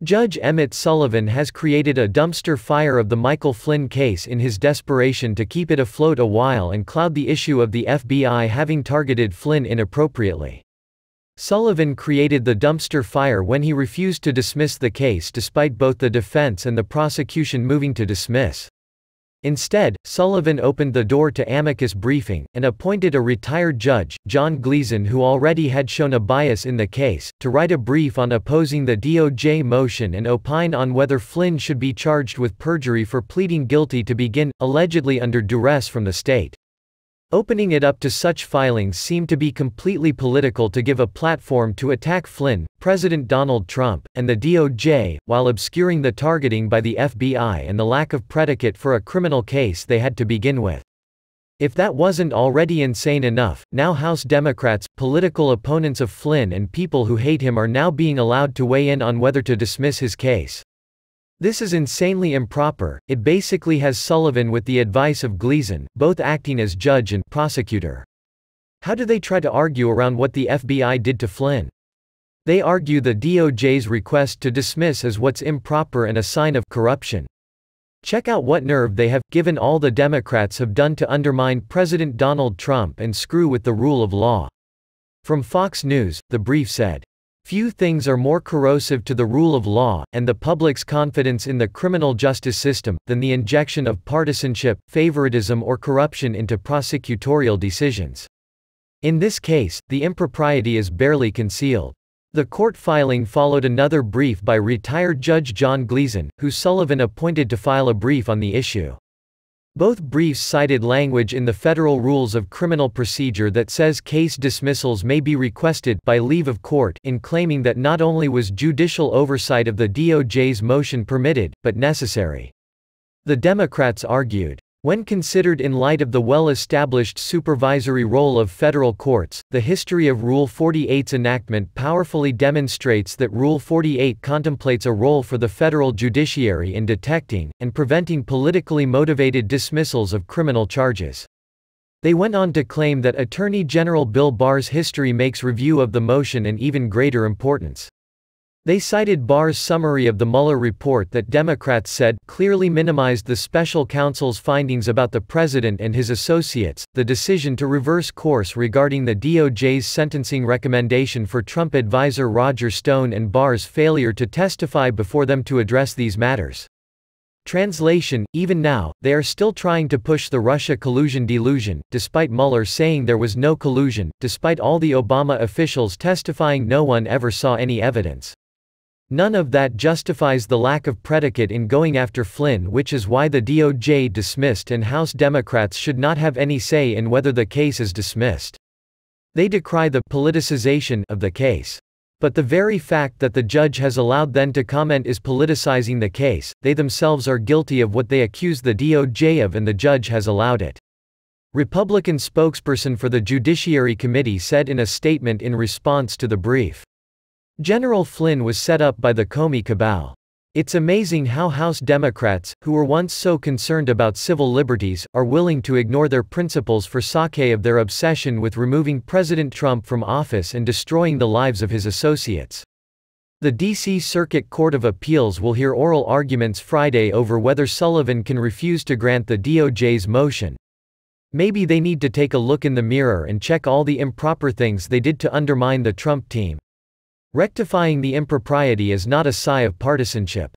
Judge Emmett Sullivan has created a dumpster fire of the Michael Flynn case in his desperation to keep it afloat a while and cloud the issue of the FBI having targeted Flynn inappropriately. Sullivan created the dumpster fire when he refused to dismiss the case despite both the defense and the prosecution moving to dismiss. Instead, Sullivan opened the door to amicus briefing, and appointed a retired judge, John Gleason, who already had shown a bias in the case, to write a brief on opposing the DOJ motion and opine on whether Flynn should be charged with perjury for pleading guilty to begin, allegedly under duress from the state. Opening it up to such filings seemed to be completely political to give a platform to attack Flynn, President Donald Trump, and the DOJ, while obscuring the targeting by the FBI and the lack of predicate for a criminal case they had to begin with. If that wasn't already insane enough, now House Democrats, political opponents of Flynn and people who hate him are now being allowed to weigh in on whether to dismiss his case. This is insanely improper. It basically has Sullivan with the advice of Gleason, both acting as judge and prosecutor. How do they try to argue around what the FBI did to Flynn? They argue the DOJ's request to dismiss as what's improper and a sign of corruption. Check out what nerve they have, given all the Democrats have done to undermine President Donald Trump and screw with the rule of law. From Fox News, the brief said, "Few things are more corrosive to the rule of law, and the public's confidence in the criminal justice system, than the injection of partisanship, favoritism or corruption into prosecutorial decisions. In this case, the impropriety is barely concealed." The court filing followed another brief by retired Judge John Gleason, who Sullivan appointed to file a brief on the issue. Both briefs cited language in the Federal Rules of Criminal Procedure that says case dismissals may be requested by leave of court, in claiming that not only was judicial oversight of the DOJ's motion permitted, but necessary. The Democrats argued, when considered in light of the well-established supervisory role of federal courts, the history of Rule 48's enactment powerfully demonstrates that Rule 48 contemplates a role for the federal judiciary in detecting and preventing politically motivated dismissals of criminal charges. They went on to claim that Attorney General Bill Barr's history makes review of the motion an even greater importance. They cited Barr's summary of the Mueller report that Democrats said clearly minimized the special counsel's findings about the president and his associates, the decision to reverse course regarding the DOJ's sentencing recommendation for Trump advisor Roger Stone, and Barr's failure to testify before them to address these matters. Translation: even now, they are still trying to push the Russia collusion delusion, despite Mueller saying there was no collusion, despite all the Obama officials testifying no one ever saw any evidence. None of that justifies the lack of predicate in going after Flynn, which is why the DOJ dismissed, and House Democrats should not have any say in whether the case is dismissed. They decry the politicization of the case. But the very fact that the judge has allowed them to comment is politicizing the case. They themselves are guilty of what they accuse the DOJ of, and the judge has allowed it. Republican spokesperson for the Judiciary Committee said in a statement in response to the brief, "General Flynn was set up by the Comey cabal. It's amazing how House Democrats, who were once so concerned about civil liberties, are willing to ignore their principles for sake of their obsession with removing President Trump from office and destroying the lives of his associates." The D.C. Circuit Court of Appeals will hear oral arguments Friday over whether Sullivan can refuse to grant the DOJ's motion. Maybe they need to take a look in the mirror and check all the improper things they did to undermine the Trump team. Rectifying the impropriety is not a sigh of partisanship.